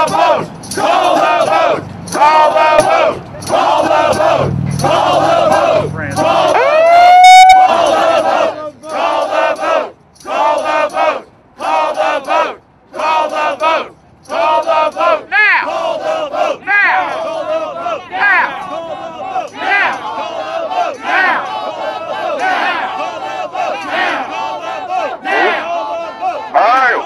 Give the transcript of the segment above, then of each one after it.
the vote! Call the vote! Call the vote! Call the vote! Call the vote! Call the vote! Call the vote! Call the vote! Call the vote! Call the vote! Call the vote! Call the vote! Now! Call the vote! Now! Call the vote! Now! Call the vote! Now! Call the vote! Now! Call the vote! Now! Call the vote! Now! All right.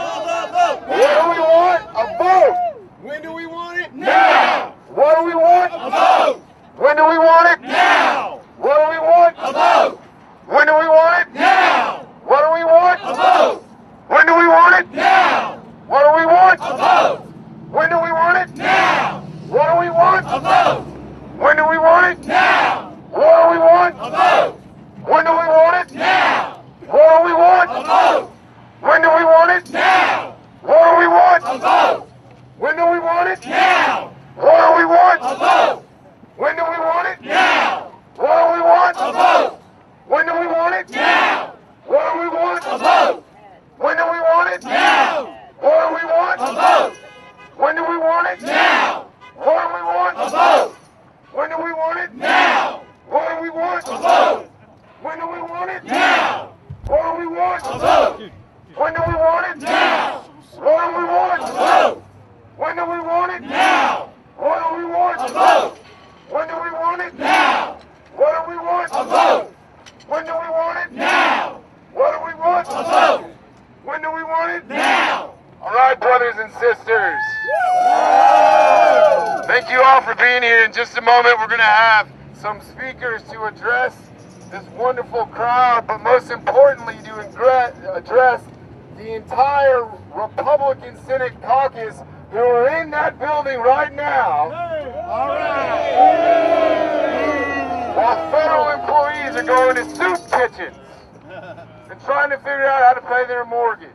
What do we want? A vote. When do we want it? Now. What do we want? A vote. When do we want it? Now. What do we want? A vote. When do we want it? Now. What do we want? A vote. When do we want it? Now. What do we want? A vote. When do we want it? Now. What do we want? A vote. When do we want it? Now. What do we want? A vote. When do we want it? Now. What do we want? A vote. When do we want it? Now. What do we want? A vote. When do we want it? Now. What do we want? A vote. When do we want it? Now. What do we want? A vote. When do we want it? Now. What do we want? A vote. When do we want it? Now. What do we want? A vote. When do we want it? Now. What do we want? A vote. When do we want it? Now. What do we want? A vote. When do we want it? Now. What do we want? A vote. When do we want it? Now. What do we want? A vote. When do we want it? Now. What do we want? A vote. When do we want it? Now. What do we want? A vote. When do we want it? Now. What do we want? A vote. When do we want it? Now. All right, brothers and sisters. Thank you all for being here. In just a moment, we're going to have some speakers to address this wonderful crowd, but most importantly, to address the entire Republican Senate caucus who are in that building right now. All right. While federal employees are going to soup kitchens and trying to figure out how to pay their mortgage.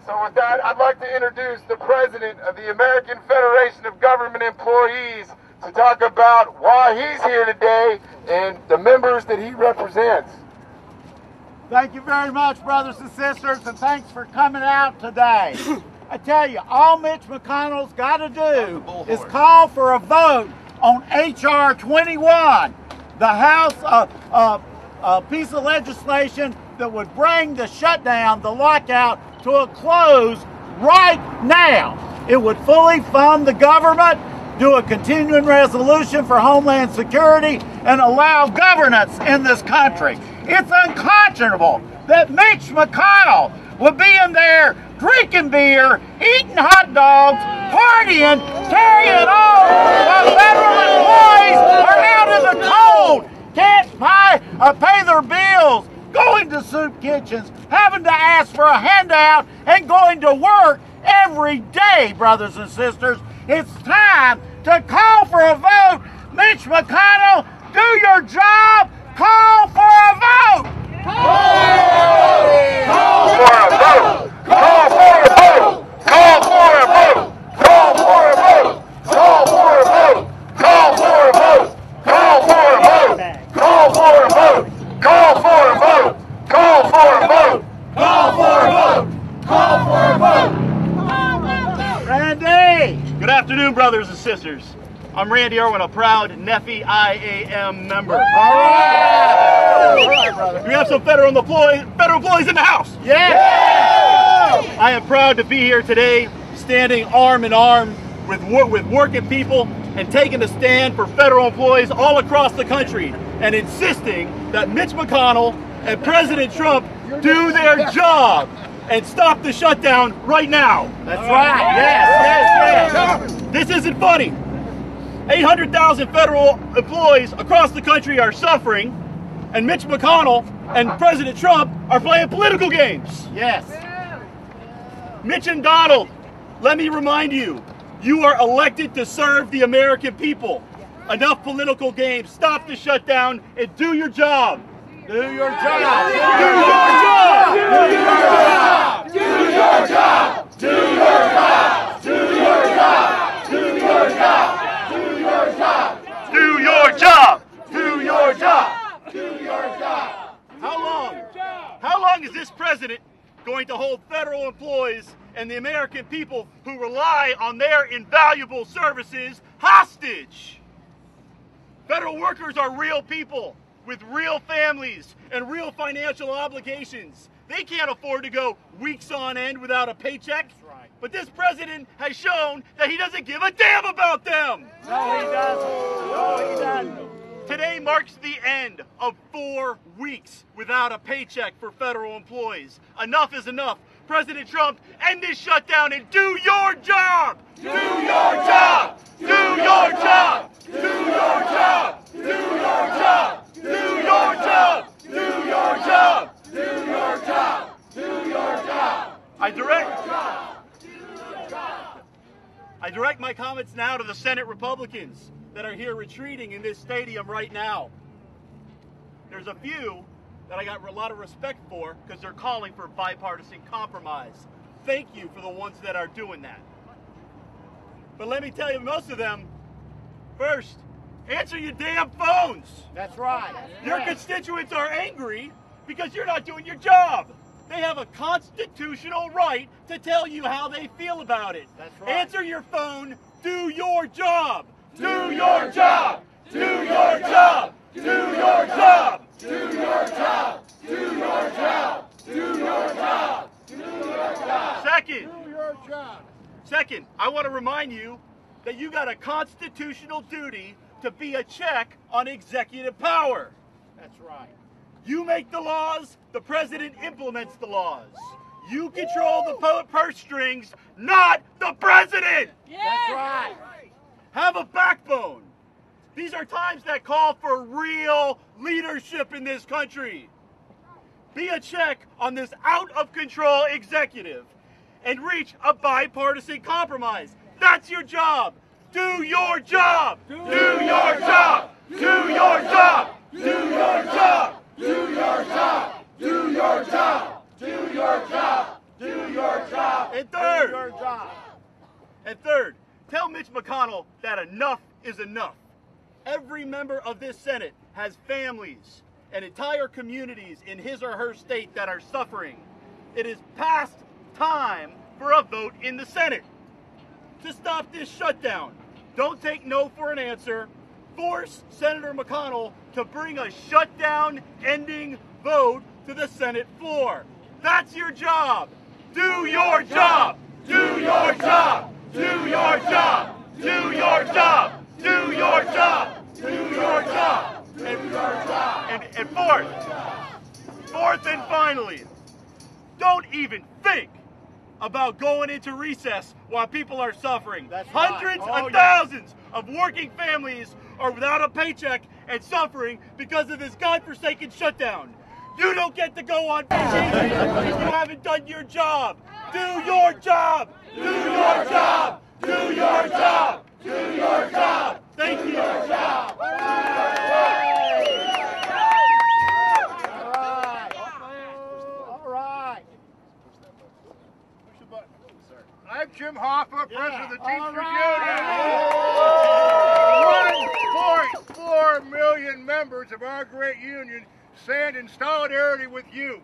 So with that, I'd like to introduce the president of the American Federation of Government Employees to talk about why he's here today and the members that he represents. Thank you very much, brothers and sisters, and thanks for coming out today. I tell you, all Mitch McConnell's got to do is call for a vote on H.R. 21, the House piece of legislation that would bring the shutdown, the lockout, to a close right now. It would fully fund the government, do a continuing resolution for Homeland Security, and allow governance in this country. It's unconscionable that Mitch McConnell would be in there drinking beer, eating hot dogs, partying, carrying on while federal employees are out in the cold, can't pay their bills, going to soup kitchens, having to ask for a handout, and going to work every day, brothers and sisters. It's time to call for a vote. Mitch McConnell, do your job. Call for a vote. Call for a vote. Call for a vote. Call for a vote. Call for a vote. Call for a vote. Call for a vote. Call for a vote. Call for a vote. Call for a vote. Call for a vote. Call for a vote. Call for a vote. Randy! Good afternoon, brothers and sisters. I'm Randy Irwin, a proud NEFI IAM member. All right, brother. We have some federal employees in the house. Yeah! I am proud to be here today, standing arm in arm with working people and taking a stand for federal employees all across the country and insisting that Mitch McConnell and President Trump do their job and stop the shutdown right now. That's right. Yes. This isn't funny. 800,000 federal employees across the country are suffering, and Mitch McConnell and President Trump are playing political games. Yes. Mitch and Donald, let me remind you, you are elected to serve the American people. Enough political games. Stop the shutdown and do your job. Do your job. Do your job. Do your job. Do your job. Do your job. Do your job. Do your job. Do your job. Do your job. Do your job. Do your job. How long has this president going to hold federal employees and the American people who rely on their invaluable services hostage. Federal workers are real people with real families and real financial obligations. They can't afford to go weeks on end without a paycheck. That's right. But this president has shown that he doesn't give a damn about them. No, he doesn't. No, he doesn't. Today marks the end of 4 weeks without a paycheck for federal employees. Enough is enough. President Trump, end this shutdown and do your job! Do your job! Do your job! Do your job! Do your job! Do your job! Do your job! Do your job! Do your job! I direct my comments now to the Senate Republicans that are here retreating in this stadium right now. There's a few that I got a lot of respect for because they're calling for bipartisan compromise. Thank you for the ones that are doing that. But let me tell you, most of them, first, answer your damn phones. That's right. Your constituents are angry because you're not doing your job. They have a constitutional right to tell you how they feel about it. That's right. Answer your phone, do your job. Do your job. Do your job. Do your job. Do your job. Do your job. Do your job. Do your job. Second. Do your job. Second, I want to remind you that you got a constitutional duty to be a check on executive power. That's right. You make the laws, the president implements the laws. You control the purse strings, not the president! That's right. Have a backbone. These are times that call for real leadership in this country. Be a check on this out-of-control executive and reach a bipartisan compromise. That's your job. Do your job. Do your job. Do your job. Do your job. Do your job. Do your job. Do your job. Do your job. And third. Do your job. And third, tell Mitch McConnell that enough is enough. Every member of this Senate has families and entire communities in his or her state that are suffering. It is past time for a vote in the Senate to stop this shutdown. Don't take no for an answer. Force Senator McConnell to bring a shutdown-ending vote to the Senate floor. That's your job. Do your job. Do your job. Do your job. Do your job. Do your job. Do your job. And fourth and finally, don't even think about going into recess while people are suffering. That's right. Hundreds of thousands of working families are without a paycheck and suffering because of this godforsaken shutdown. You don't get to go on vacation if you haven't done your job. Do your job. Do your job. Do your job. Do your job. Thank you. All right. Push the button. I'm Jim Hoffa, President of the Teamsters Union. 1.4 million members of our great union stand in solidarity with you.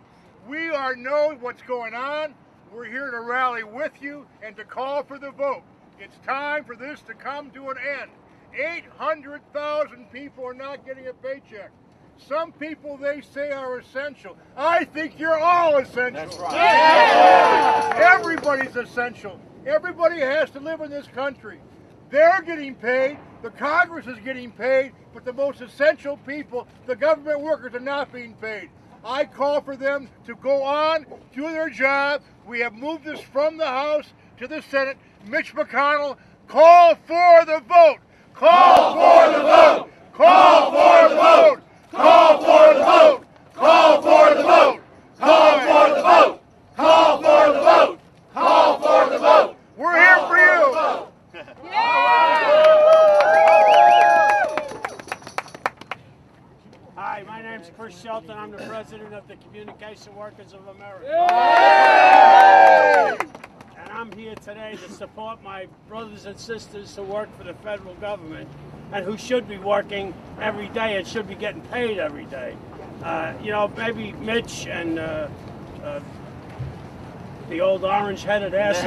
We know what's going on. We're here to rally with you and to call for the vote. It's time for this to come to an end. 800,000 people are not getting a paycheck. Some people they say are essential. I think you're all essential. That's right. Yeah. Everybody's essential. Everybody has to live in this country. They're getting paid. The Congress is getting paid. But the most essential people, the government workers, are not being paid. I call for them to go on, do their job. We have moved this from the House to the Senate. Mitch McConnell, call for the vote. Call for the vote. Call for the vote. Call for the vote. Call for the vote. Call for the vote. Call for the vote. Call for the vote. We're here for you. Hi, my name's Chris Shelton. I'm the president of the Communication Workers of America. And I'm here today to support my brothers and sisters who work for the federal government and who should be working every day and should be getting paid every day. Maybe Mitch and the old orange-headed ass,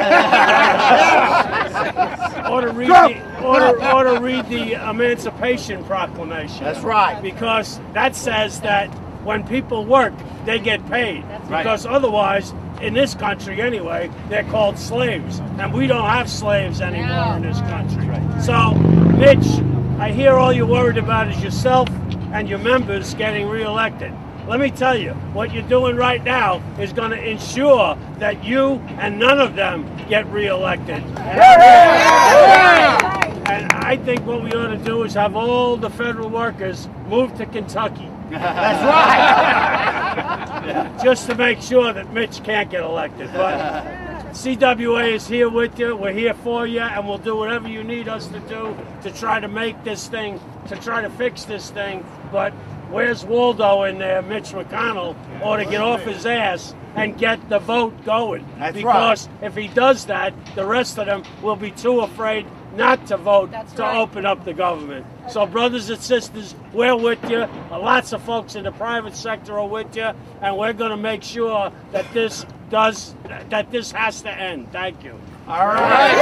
ought to read the Emancipation Proclamation. That's right. Because that says that when people work, they get paid. Because otherwise, in this country anyway, they're called slaves. And we don't have slaves anymore in this country. So, Mitch, I hear all you're worried about is yourself and your members getting reelected. Let me tell you, what you're doing right now is going to ensure that you and none of them get reelected. And I think what we ought to do is have all the federal workers move to Kentucky. That's right. Just to make sure that Mitch can't get elected. But CWA is here with you. We're here for you, and we'll do whatever you need us to do to try to make this thing, to try to fix this thing. But where's Waldo in there? Mitch McConnell ought to get off his ass and get the vote going. That's because if he does that, the rest of them will be too afraid not to vote open up the government. So brothers and sisters, we're with you. Lots of folks in the private sector are with you, and we're going to make sure that this has to end. Thank you. All right.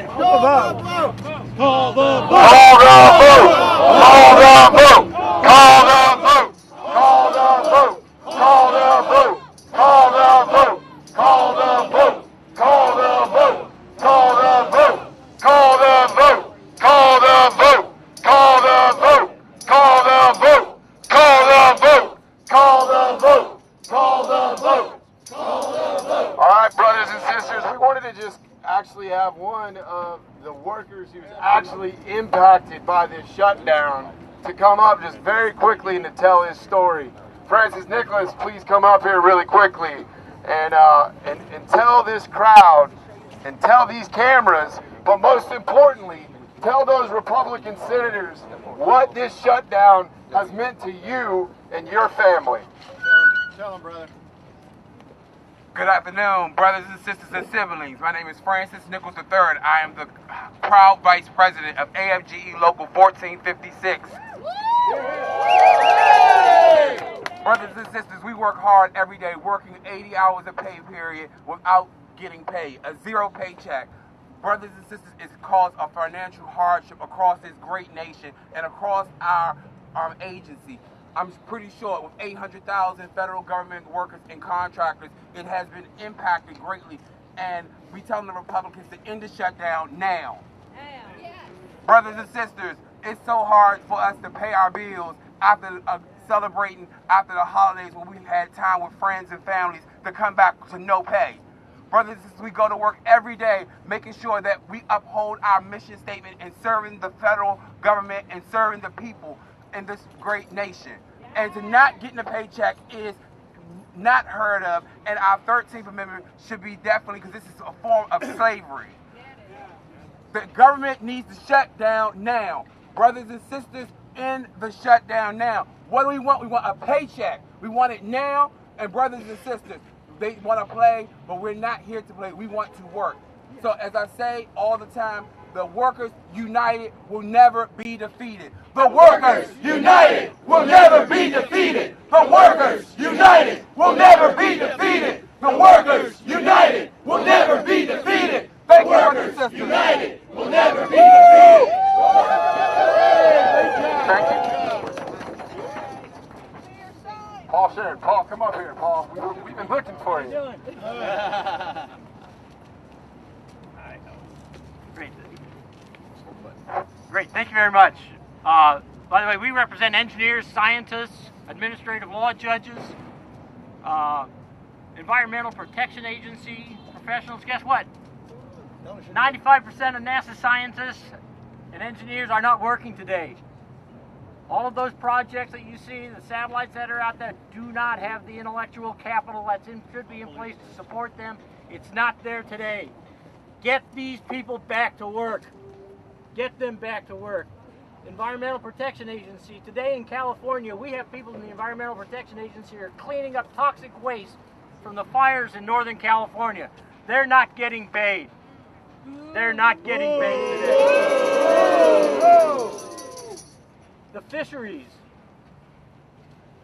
Call the vote. Call the vote! Call the vote! Call the vote! Call the vote! Call the vote! Call the vote! Call the vote! Call the vote! Call the vote! Call the vote! Call the vote! Call the vote! Call the vote! Call the vote! Call the vote! Call the vote! Call the vote! Call the vote! All right, brothers and sisters, we wanted to just actually have one of the workers who's actually impacted by this shutdown to come up just very quickly and to tell his story. Francis Nicholas, please come up here really quickly and tell this crowd and tell these cameras, but most importantly, tell those Republican senators what this shutdown has meant to you and your family. Tell them, brother. Good afternoon, brothers and sisters and siblings. My name is Francis Nichols III. I am the proud vice president of AFGE Local 1456. Brothers and sisters, we work hard every day, working 80 hours a pay period without getting paid, a zero paycheck. Brothers and sisters, it's caused a financial hardship across this great nation and across our agency. I'm pretty sure with 800,000 federal government workers and contractors, it has been impacted greatly. And we telling the Republicans to end the shutdown now. Brothers and sisters, it's so hard for us to pay our bills after celebrating after the holidays when we've had time with friends and families to come back to no pay. Brothers and sisters, we go to work every day making sure that we uphold our mission statement and serving the federal government and serving the people in this great nation. And to not getting a paycheck is not heard of, and our 13th Amendment should be definitely, because this is a form of slavery. The government needs to shut down now. Brothers and sisters, end the shutdown now. What do we want? We want a paycheck. We want it now, and brothers and sisters, they want to play, but we're not here to play. We want to work. So as I say all the time, the workers united will never be defeated. The workers united will never be defeated. The workers united will never be defeated. The workers united will never be defeated. Thank you, brothers and sisters. United will never be defeated. Thank you. Paul Sharon, Paul, come up here, Paul. We've been looking for you. Great, thank you very much. By the way, we represent engineers, scientists, administrative law judges, Environmental Protection Agency professionals. Guess what? 95% of NASA scientists and engineers are not working today. All of those projects that you see, the satellites that are out there, do not have the intellectual capital that should be in place to support them. It's not there today. Get these people back to work. Get them back to work. Environmental Protection Agency. Today in California, we have people in the Environmental Protection Agency who are cleaning up toxic waste from the fires in Northern California. They're not getting paid. They're not getting paid today. The fisheries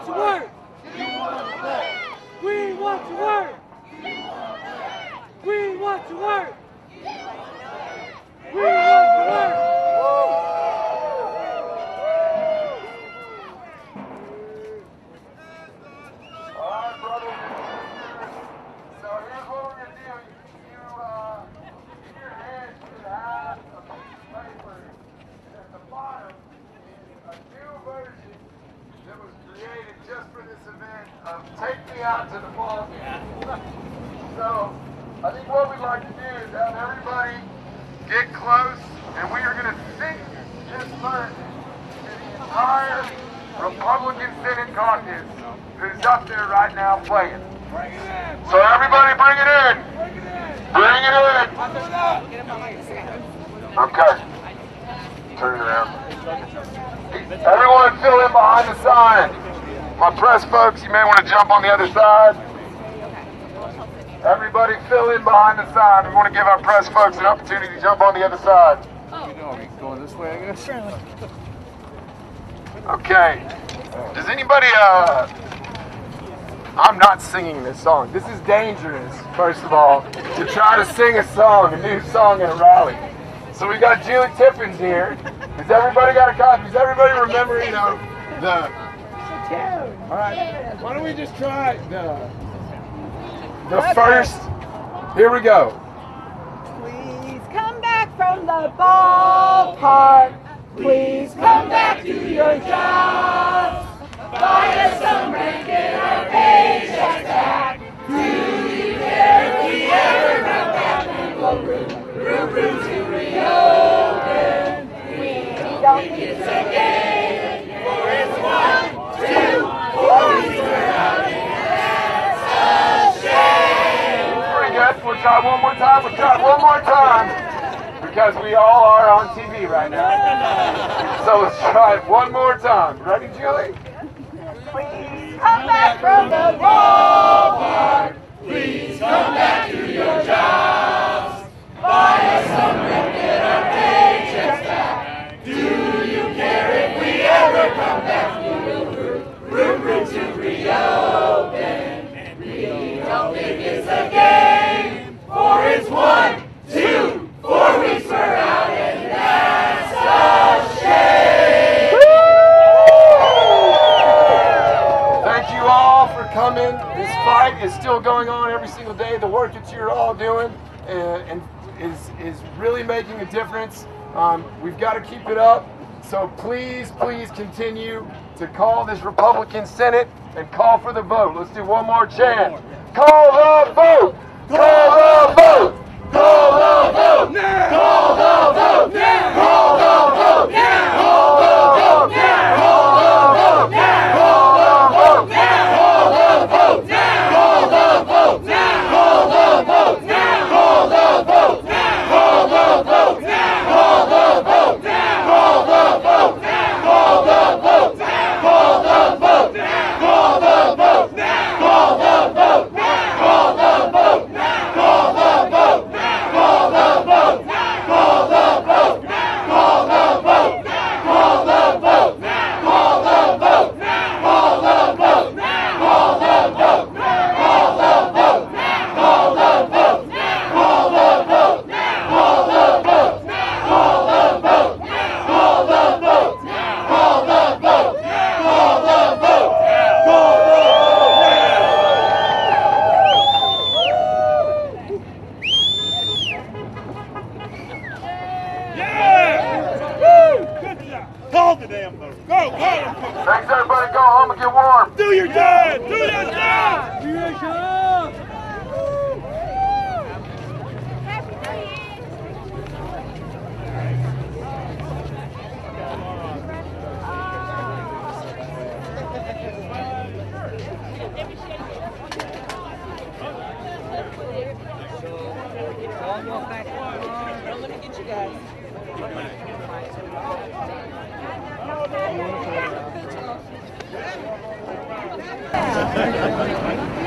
want to work. We want to work. We want to work. We want to work. All right, brothers and sisters. So here's what we're going to do. You in your hand should have a piece of paper. And at the bottom is a new version that was created just for this event of Take Me Out to the Ball Game. So I think what we'd like to do is have everybody get close, and we are going to sing this version to the entire Republican Senate caucus who's up there right now playing. So everybody bring it in. Bring it in. Okay. Turn it around. Everyone fill in behind the sign. My press folks, you may want to jump on the other side. Everybody fill in behind the sign. We want to give our press folks an opportunity to jump on the other side. Going this way, I guess. Okay. Does anybody, I'm not singing this song. This is dangerous, first of all, to try to sing a song, a new song at a rally. So we got Julie Tippins here. Has everybody got a copy? Does everybody remember, the... All right. Why don't we just try the first? Here we go. Please come back from the ballpark. Please come back to your jobs. Buy us some rent, get our paychecks back. Do you care if we ever come back? And we'll room to reopen. We don't think it's a game, for it's 1, 2, 4 weeks we're out, and that's a shame. Pretty good. We'll try one more time. We'll try one more time. Because we all are on TV right now. So let's try it one more time. Ready, Julie? Please come back from the ballpark. Please come back to your jobs. Buy us some rent, get our paychecks back. Do you care if we ever come back? Room to reopen. We don't think it's a game, for it's 1, 2, 4 weeks we're out, and that's a shame. Thank you all for coming. This fight is still going on every single day. The work that you're all doing and is really making a difference. We've got to keep it up. So please continue to call this Republican Senate and call for the vote. Let's do one more chant. Call the vote! Call the vote! Call the vote! Now! Call the vote! Now! Call the vote! Now! Call the vote! Now! Call the vote! Now! Call the vote! Now! Call the vote! Now! Call the vote! Now! Call the vote! Now! Call the vote! Now! Call the vote! Now! Call the vote! Now! Call the vote! Now! Call the vote! Now! Call the vote! Now! Call the vote! Now! Call the vote! Now! Call the vote! Now! Call the vote! Call the vote! Call the vote! Call the vote! Call the vote! Call the vote! Call the vote! Call the vote! Call the vote! Call the vote! Call the vote! Call the vote! Call the vote! Call the vote! Call the vote! Call the vote! Call the damn vote. Go, go. Thanks, everybody. Go home and get warm. Do your job. Do your job. Do your job. Let me get you guys.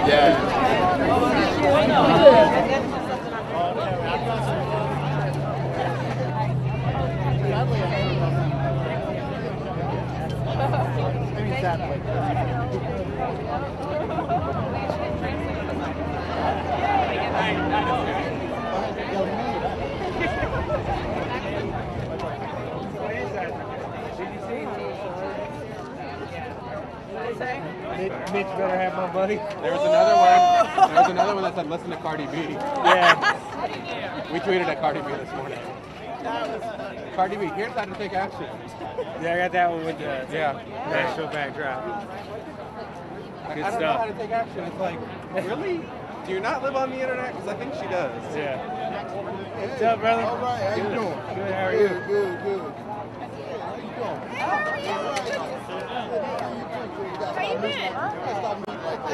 Yeah. Mitch better have my money. There was another one. There was another one that said, "Listen to Cardi B." Yeah. We tweeted at Cardi B this morning. Cardi B, here's how to take action. Yeah, I got that one with the Yeah. national backdrop. I Good don't know stuff. how to take action. It's like, really? Do you not live on the internet? Because I think she does. Yeah. What's up, brother? All right, how you doing? Good, how are you? Good, good. How you doing? How you been?